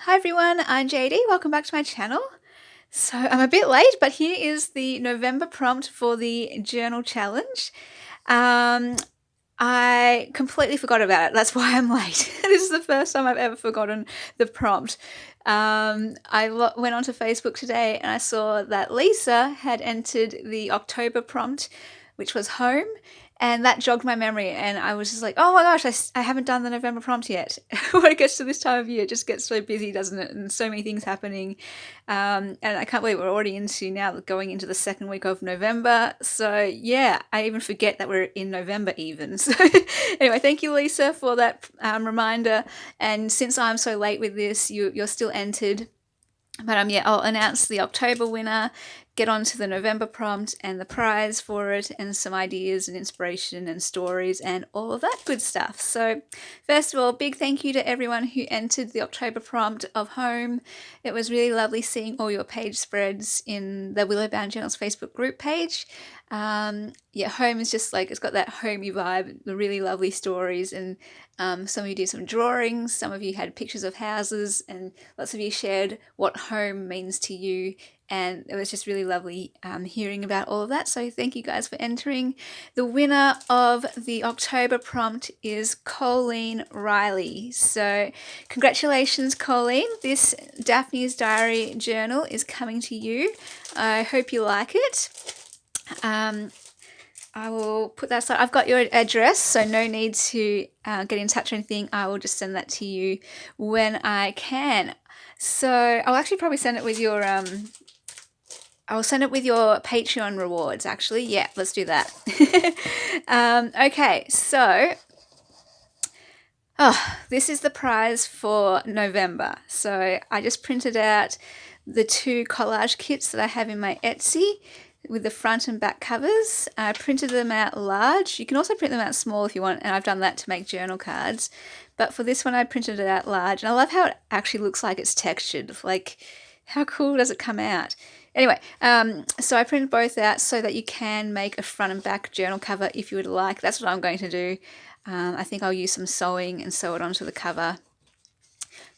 Hi everyone, I'm JD. Welcome back to my channel. So I'm a bit late, but here is the November prompt for the journal challenge. I completely forgot about it. That's why I'm late. This is the first time I've ever forgotten the prompt. I went onto Facebook today and I saw that Lisa had entered the October prompt, which was home, and that jogged my memory. And I was just like, oh my gosh, I haven't done the November prompt yet. When it gets to this time of year, it just gets so busy, doesn't it? And so many things happening. And I can't believe we're already going into the second week of November. So yeah, I even forget that we're in November even. So anyway, thank you, Lisa, for that reminder. And since I'm so late with this, you're still entered. But yeah, I'll announce the October winner, get on to the November prompt and the prize for it, and some ideas and inspiration and stories and all of that good stuff. So first of all, big thank you to everyone who entered the October prompt of home. It was really lovely seeing all your page spreads in the Willowbound Journals Facebook group page. Yeah, home is just like, it's got that homey vibe, the really lovely stories, and some of you did some drawings, some of you had pictures of houses, and lots of you shared what home means to you, and it was just really lovely hearing about all of that. So thank you guys for entering. The winner of the October prompt is Colleen Riley. So congratulations, Colleen. This Daphne's Diary journal is coming to you. I hope you like it. I will put that aside. I've got your address, so no need to get in touch or anything. I will just send that to you when I can. So I'll actually probably send it with your I'll send it with your Patreon rewards, actually. Yeah, let's do that. Okay, so this is the prize for November. So I just printed out the 2 collage kits that I have in my Etsy with the front and back covers. I printed them out large. You can also print them out small if you want, and I've done that to make journal cards. But for this one, I printed it out large, and I love how it actually looks like it's textured. Like, how cool does it come out? Anyway, so I printed both out so that you can make a front and back journal cover if you would like. That's what I'm going to do. I think I'll use some sewing and sew it onto the cover.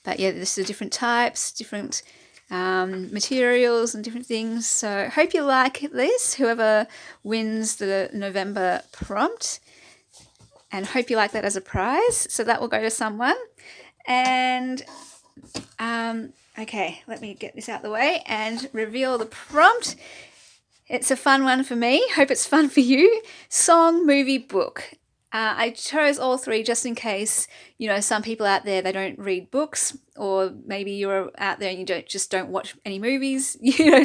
But yeah, this is different types, different materials and different things. So hope you like this, whoever wins the November prompt, and hope you like that as a prize. So that will go to someone. And okay, let me get this out of the way and reveal the prompt. It's a fun one for me. Hope it's fun for you. Song, movie, book. I chose all 3 just in case, some people out there, they don't read books, or maybe you're out there and you don't watch any movies,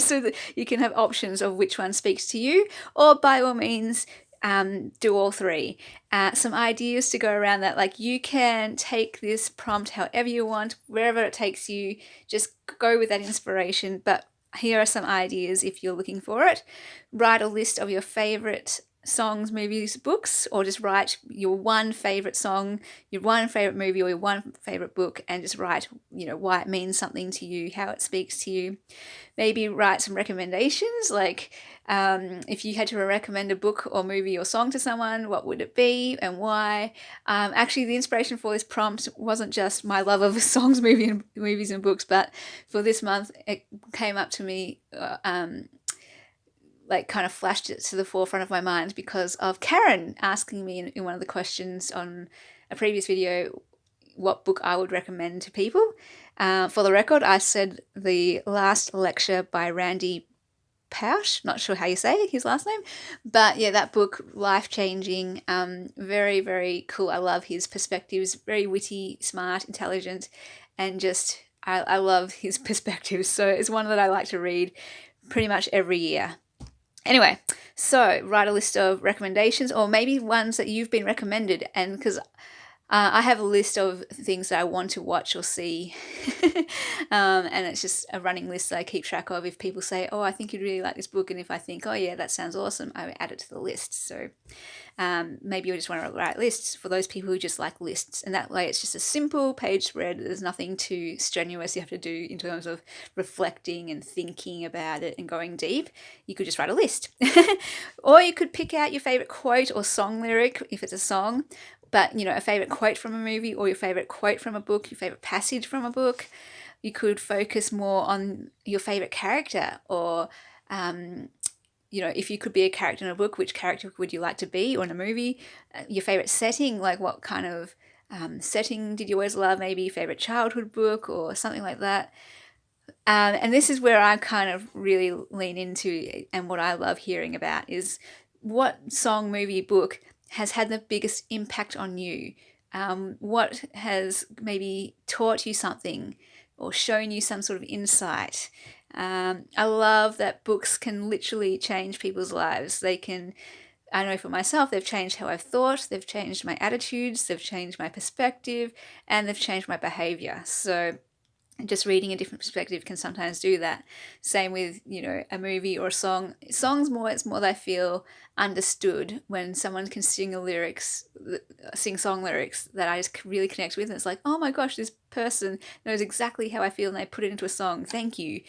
so that you can have options of which one speaks to you, or by all means, do all 3. Some ideas to go around that, like you can take this prompt however you want, wherever it takes you, just go with that inspiration. But here are some ideas if you're looking for it. Write a list of your favorite songs, movies, books, or just write your one favorite song, your one favorite movie, or your one favorite book, and just write, why it means something to you, how it speaks to you. Maybe write some recommendations, like if you had to recommend a book or movie or song to someone, what would it be and why? Actually, the inspiration for this prompt wasn't just my love of songs, movies and books, but for this month, it came up to me like kind of flashed it to the forefront of my mind because of Karen asking me in one of the questions on a previous video what book I would recommend to people. For the record, I said The Last Lecture by Randy Pausch, not sure how you say his last name, but yeah, that book, life-changing, very, very cool. I love his perspectives, very witty, smart, intelligent, and just I love his perspectives. So it's one that I like to read pretty much every year. Anyway, so write a list of recommendations, or maybe ones that you've been recommended, and because I have a list of things that I want to watch or see, and it's just a running list that I keep track of. If people say, oh, I think you'd really like this book, and if I think, oh yeah, that sounds awesome, I add it to the list. So maybe you just want to write lists for those people who just like lists, and that way it's just a simple page spread. There's nothing too strenuous you have to do in terms of reflecting and thinking about it and going deep. You could just write a list. Or you could pick out your favorite quote or song lyric if it's a song, but a favorite quote from a movie, or your favorite quote from a book, your favorite passage from a book. you could focus more on your favorite character, or if you could be a character in a book, which character would you like to be, or in a movie, your favorite setting, like what kind of setting did you always love, maybe favorite childhood book or something like that. And this is where I kind of really lean into, and what I love hearing about is what song, movie, book has had the biggest impact on you. What has maybe taught you something or shown you some sort of insight. I love that books can literally change people's lives. I know for myself, they've changed how I've thought, they've changed my attitudes, they've changed my perspective, and they've changed my behavior. So just reading a different perspective can sometimes do that. Same with, a movie or a song. Songs more, it's more that I feel understood when someone can sing song lyrics that I just really connect with. And it's like, oh my gosh, this person knows exactly how I feel and they put it into a song. Thank you.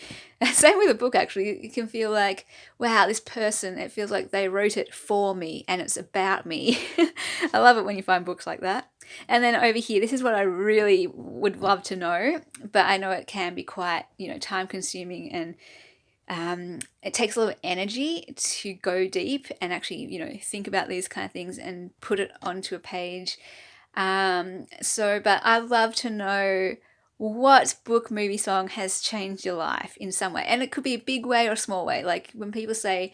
Same with a book, actually. You can feel like, wow, this person, it feels like they wrote it for me and it's about me. I love it when you find books like that. And then over here, this is what I really would love to know, but I know it can be quite, time consuming, and it takes a lot of energy to go deep and actually, think about these kind of things and put it onto a page. But I'd love to know what book, movie, song has changed your life in some way. And it could be a big way or a small way. Like when people say,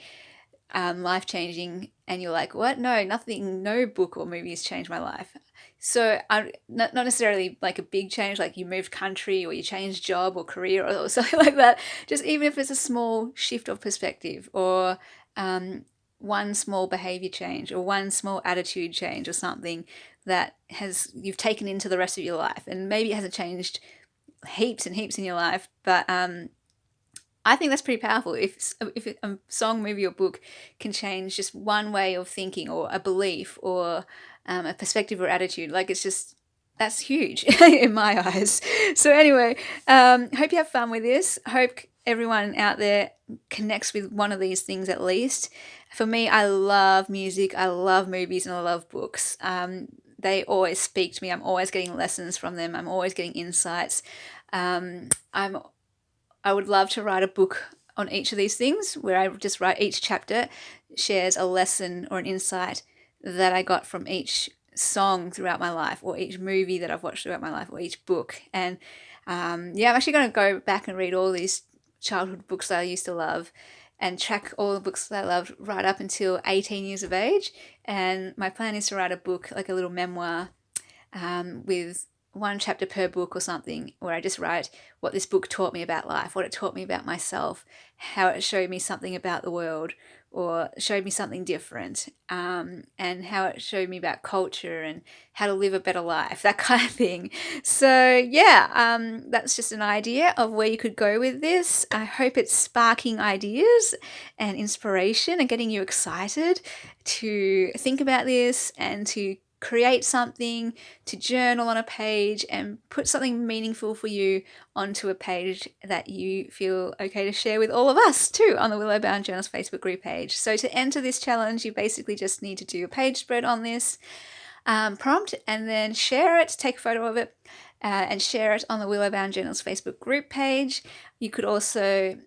life changing, and you're like, what? No, nothing, no book or movie has changed my life. So not necessarily like a big change, like you moved country or you changed job or career or something like that. Just even if it's a small shift of perspective, or one small behavior change, or one small attitude change, or something that you've taken into the rest of your life. And maybe it hasn't changed heaps and heaps in your life, but I think that's pretty powerful. If a song, movie, or book can change just one way of thinking, or a belief, or a perspective or attitude, like that's huge in my eyes. So anyway, hope you have fun with this. Hope everyone out there connects with one of these things at least. For me, I love music, I love movies, and I love books. They always speak to me. I'm always getting lessons from them. I'm always getting insights. I would love to write a book on each of these things, where I just write each chapter shares a lesson or an insight that I got from each song throughout my life, or each movie that I've watched throughout my life, or each book. And I'm actually going to go back and read all these childhood books that I used to love, and track all the books that I loved right up until 18 years of age. And my plan is to write a book, like a little memoir, with one chapter per book or something, where I just write what this book taught me about life, what it taught me about myself, how it showed me something about the world, or showed me something different, and how it showed me about culture and how to live a better life, that kind of thing. So yeah, that's just an idea of where you could go with this. I hope it's sparking ideas and inspiration and getting you excited to think about this and to create something, to journal on a page, and put something meaningful for you onto a page that you feel okay to share with all of us too on the Willowbound Journals Facebook group page. So to enter this challenge, you basically just need to do a page spread on this prompt, and then share it, take a photo of it, and share it on the Willowbound Journals Facebook group page. You could also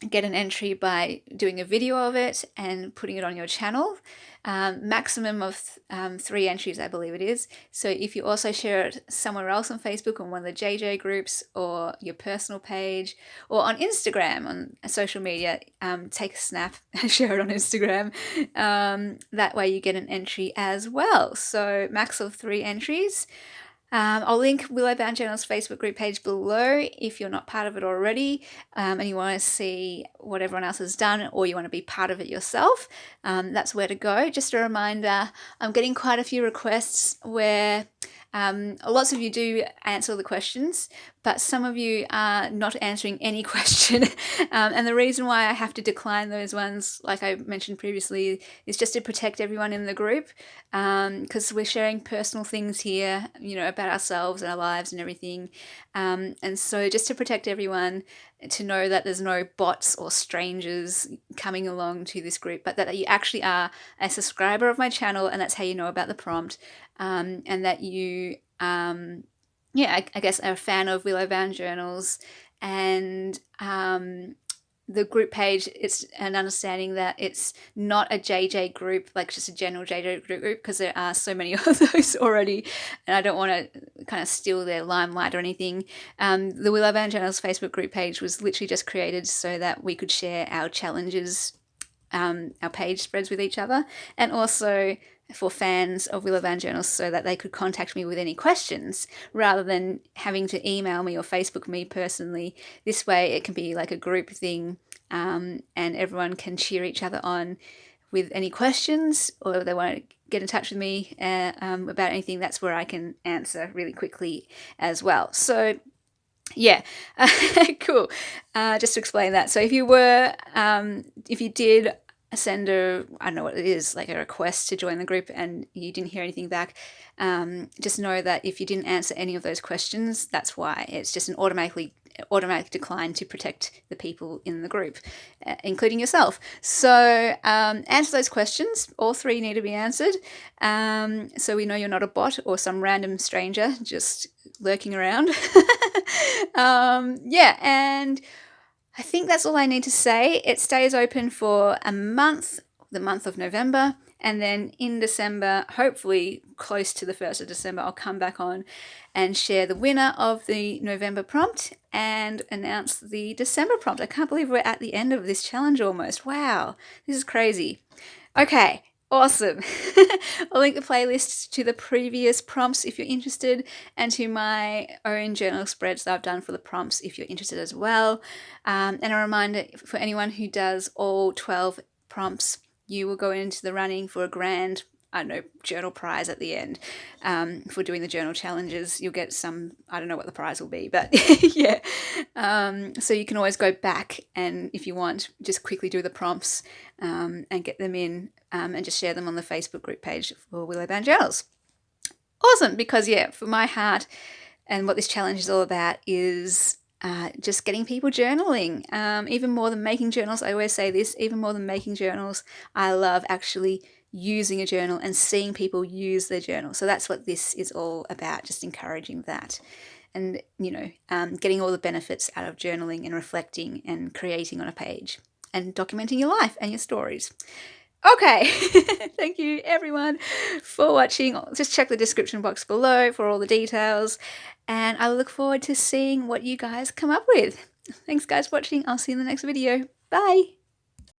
get an entry by doing a video of it and putting it on your channel. Maximum of 3 entries, I believe it is. So if you also share it somewhere else on Facebook, on one of the JJ groups, or your personal page, or on Instagram, on social media, take a snap and share it on Instagram. That way you get an entry as well. So max of 3 entries. I'll link Willowbound Journals Facebook group page below if you're not part of it already, and you want to see what everyone else has done, or you want to be part of it yourself. That's where to go. Just a reminder, I'm getting quite a few requests where lots of you do answer the questions, but some of you are not answering any question. And the reason why I have to decline those ones, like I mentioned previously, is just to protect everyone in the group, because we're sharing personal things here, about ourselves and our lives and everything. And so just to protect everyone, to know that there's no bots or strangers coming along to this group, but that you actually are a subscriber of my channel, and that's how you know about the prompt, and that you yeah, I guess are a fan of Willow Bound Journals, and the group page, it's an understanding that it's not a JJ group, like just a general JJ group, because there are so many of those already, and I don't want to kind of steal their limelight or anything. The Willow Bound Journals Facebook group page was literally just created so that we could share our challenges, our page spreads with each other, and also for fans of Willow Bound Journals so that they could contact me with any questions rather than having to email me or Facebook me personally. This way it can be like a group thing, and everyone can cheer each other on with any questions, or if they want to get in touch with me about anything, that's where I can answer really quickly as well. So yeah, cool. Just to explain that. So if you did send I don't know what it is, like a request to join the group and you didn't hear anything back, just know that if you didn't answer any of those questions, that's why. It's just an automatic decline to protect the people in the group, including yourself. So answer those questions. All 3 need to be answered, so we know you're not a bot or some random stranger just lurking around. Yeah, and I think that's all I need to say. It stays open for a month, the month of November, and then in December, hopefully close to the 1st of December, I'll come back on and share the winner of the November prompt and announce the December prompt. I can't believe we're at the end of this challenge almost. Wow, this is crazy. Okay, awesome. I'll link the playlist to the previous prompts if you're interested, and to my own journal spreads that I've done for the prompts if you're interested as well. And a reminder for anyone who does all 12 prompts, you will go into the running for a grand, I don't know, journal prize at the end. For doing the journal challenges, you'll get some, I don't know what the prize will be, but yeah. So you can always go back and, if you want, just quickly do the prompts and get them in, and just share them on the Facebook group page for Willow Bound Journals. Awesome, because yeah, for my heart and what this challenge is all about is just getting people journaling. Even more than making journals, I always say this, even more than making journals, I love actually using a journal and seeing people use their journal. So that's what this is all about, just encouraging that. And, getting all the benefits out of journaling and reflecting and creating on a page and documenting your life and your stories. Okay, thank you everyone for watching. Just check the description box below for all the details, and I look forward to seeing what you guys come up with. Thanks guys for watching. I'll see you in the next video. Bye.